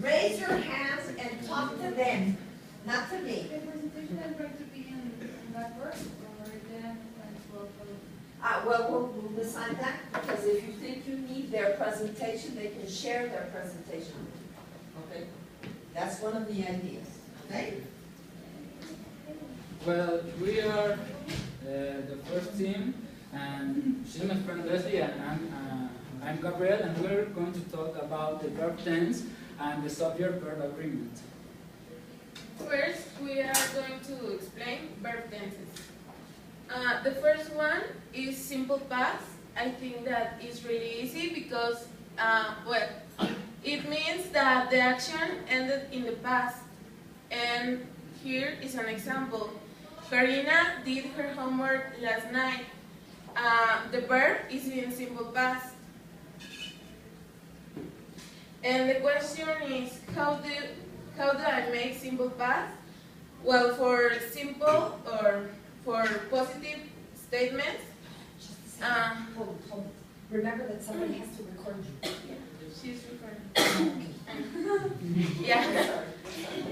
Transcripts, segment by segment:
Raise your hands and talk to them, not to me. The presentation is going to be in that word, or then Well, we'll decide that, because if you think you need their presentation, they can share their presentation. Okay? That's one of the ideas. Okay? Well, we are the first team, and she's my friend Leslie, and I'm Gabriel, and we're going to talk about the verb tense and the subject-verb agreement. First, we are going to explain verb tenses. The first one is simple past. I think that is really easy because, well, it means that the action ended in the past. And here is an example. Karina did her homework last night. The verb is in simple past. And the question is, how do I make simple past? Well, for simple or for positive statements. Hold on. Remember that somebody has to record you. She's recording. Yeah.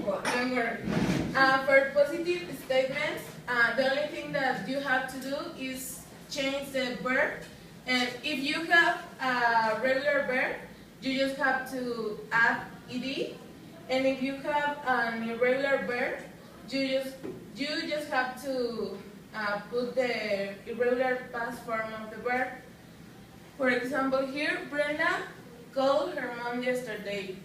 Don't worry. For positive statements, the only thing that you have to do is change the verb. And if you have a regular verb, you just have to add ed. And if you have an irregular verb, you just have to put the irregular past form of the verb. For example, here, Brenda called her mom yesterday.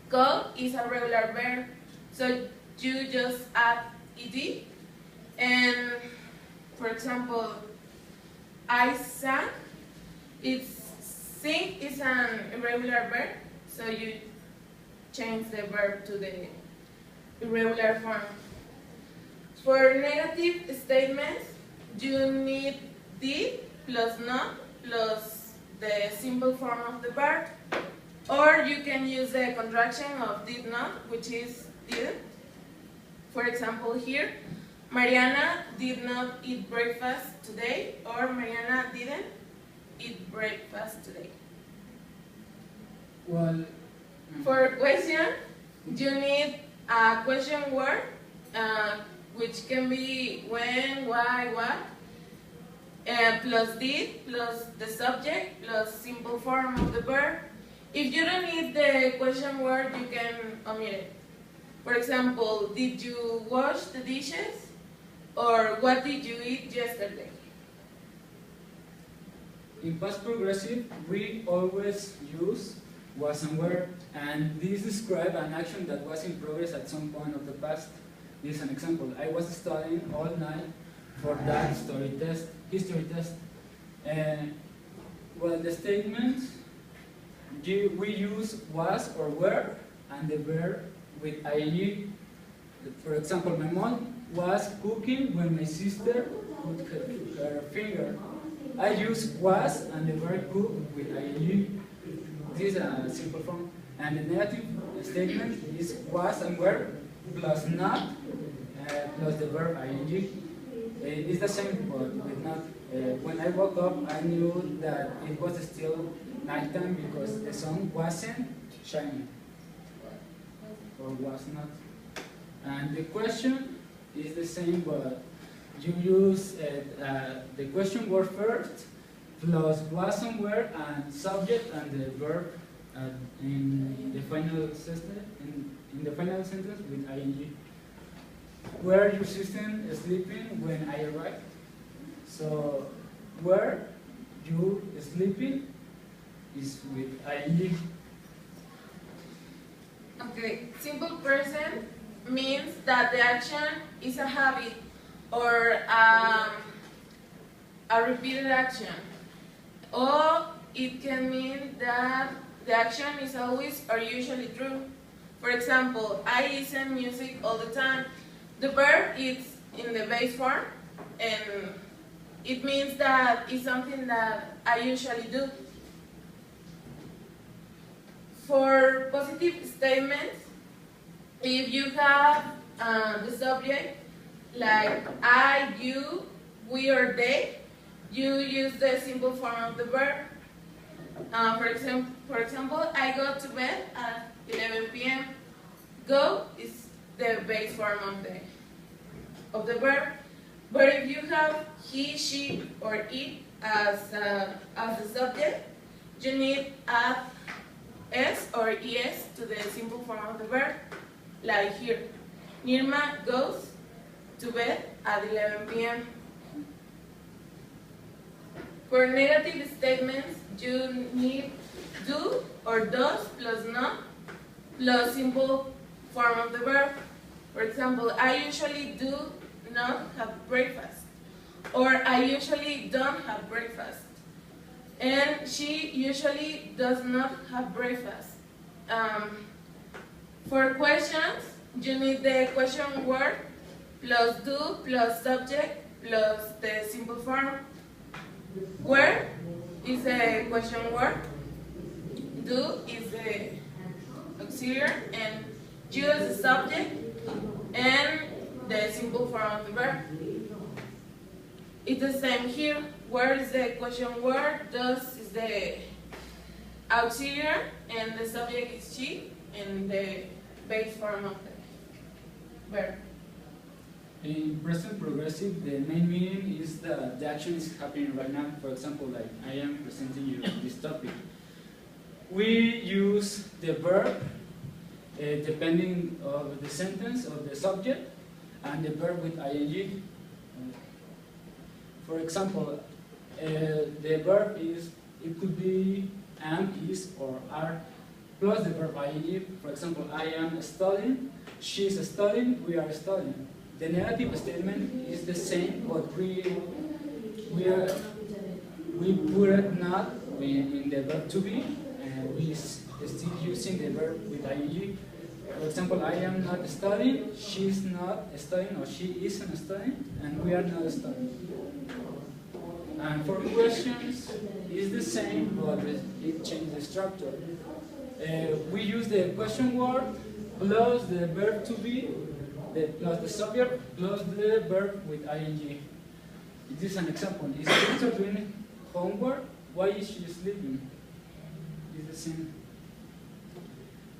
Call is a regular verb, so you just add ed. And for example, I sang. Sing is an irregular verb, so you change the verb to the irregular form. For negative statements, you need did plus not plus the simple form of the verb. Or you can use the contraction of did not, which is didn't. For example, here, Mariana did not eat breakfast today, or Mariana didn't eat breakfast today. Well, for question, you need a question word, which can be when, why, what, plus did, plus the subject, plus simple form of the verb. If you don't need the question word, you can omit it. For example, did you wash the dishes? Or what did you eat yesterday? in past progressive, we always use was and were, and this describes an action that was in progress at some point of the past. This is an example. I was studying all night for that history test. Well, the statements, we use was or were, and the verb with ing. For example, my mom was cooking when my sister put her finger. I use was and the verb cook with ing. This is a simple form. And the negative statement is was and were plus not plus the verb ing. It's the same but with not. When I woke up, I knew that it was still nighttime because the sun wasn't shining or was not. And the question is the same, but you use the question word first plus was and were and subject and the verb in the final sentence with ing. Were your sister sleeping when I arrived? So were you sleeping is with ing. Okay, simple present means that the action is a habit or a repeated action. Or it can mean that the action is always or usually true. For example, I listen music all the time. The verb is in the base form and it means that it's something that I usually do. For positive statements, if you have the subject like I, you, we, or they, you use the simple form of the verb. For example, I go to bed at 11 p.m. go is the base form of the verb. But if you have he, she, or it as the subject, you need add s or es to the simple form of the verb, like here. Nirma goes to bed at 11 p.m. For negative statements, you need do or does plus not plus simple form of the verb. For example, I usually do not have breakfast, or I usually don't have breakfast, and she usually does not have breakfast. For questions, you need the question word plus do plus subject plus the simple form. Where is the question word, do is the auxiliary, and you is the subject, and the simple form of the verb. It's the same here. Where is the question word, does is the auxiliary, and the subject is she, and the base form of the verb. In present progressive, the main meaning is that the action is happening right now. For example, like I am presenting you this topic. We use the verb depending on the sentence of the subject and the verb with ing. For example, the verb is, it could be am, is, or are, plus the verb ing. For example, I am studying, she is studying, we are studying. The negative statement is the same, but we put it not in the verb to be, and we still using the verb with ing. For example, I am not studying, she is not studying, or she isn't studying, and we are not studying. And for questions, it's the same, but it changes the structure. We use the question word plus the verb to be, plus the subject, plus the verb with ing. This is an example. Is Victor doing homework? Why is she sleeping? It's the same.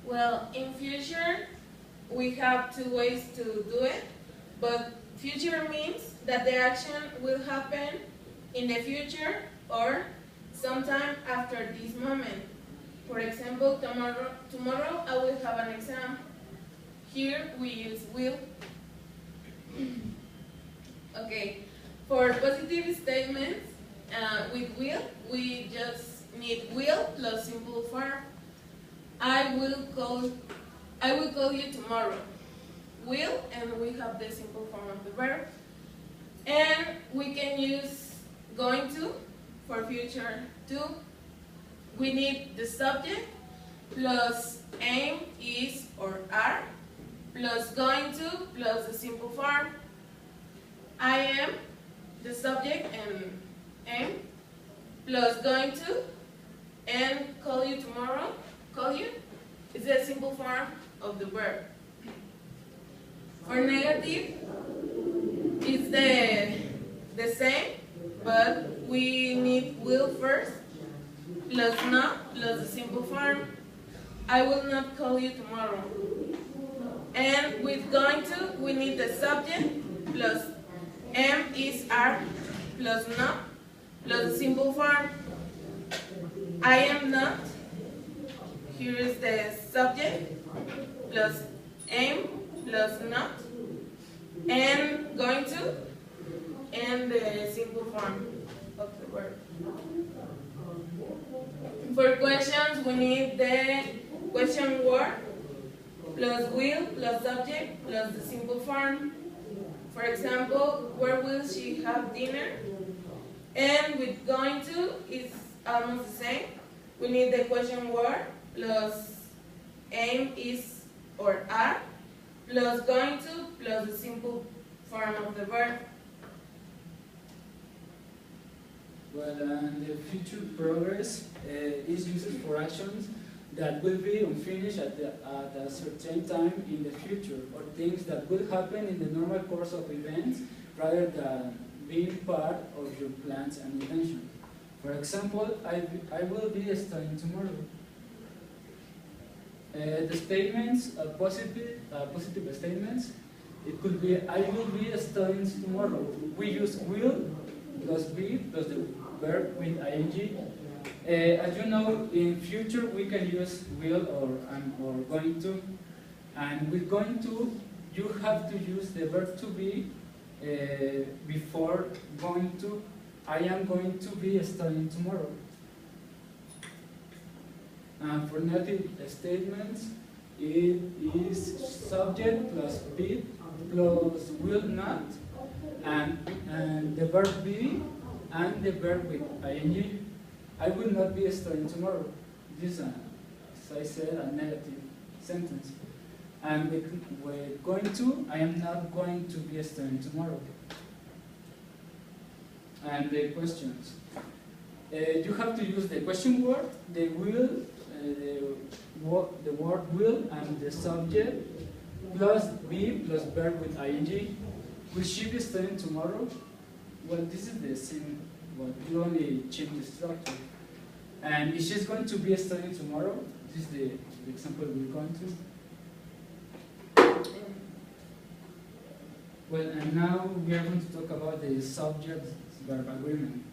Well, in future, we have two ways to do it, but future means that the action will happen in the future or sometime after this moment. For example, tomorrow I will have an exam. Here we use will. Okay, for positive statements with will, we just need will plus simple form. I will call you tomorrow. Will, and we have the simple form of the verb. And we can use going to for future too. We need the subject plus am, is, or are, plus going to, plus the simple form. I am, the subject, and am, plus going to, and call you tomorrow, call you, is the simple form of the verb. For negative, it's the same, but we need will first, plus not, plus the simple form. I will not call you tomorrow. And with going to, we need the subject, plus am, is, are, plus not, plus the simple form. I am not. Here is the subject, plus am, plus not, and going to, and the simple form of the verb. For questions, we need the question word, plus will, plus subject, plus the simple form. For example, where will she have dinner? And with going to, it's almost the same. We need the question word, plus am, is, or are, plus going to, plus the simple form of the verb. Well, the future progress is used for actions that will be unfinished at a certain time in the future, or things that will happen in the normal course of events rather than being part of your plans and intentions. For example, I will be studying tomorrow. The statements are positive statements. It could be, I will be studying tomorrow. We use will plus be plus the verb with ing. As you know, in future we can use will or going to. And with going to, you have to use the verb to be before going to. I am going to be studying tomorrow. And for negative statements, it is subject plus be plus will not, and the verb be and the verb with ing. I will not be studying tomorrow. This is, as I said, a negative sentence. And with going to, I am not going to be studying tomorrow. And the questions. You have to use the question word, the will, the word will, and the subject, plus be plus verb with ing. Will she be studying tomorrow? Well, this is the same, but you only change the structure. And if she's going to be studying tomorrow, this is the example we're going to. Well, and now we are going to talk about the subject-verb agreement.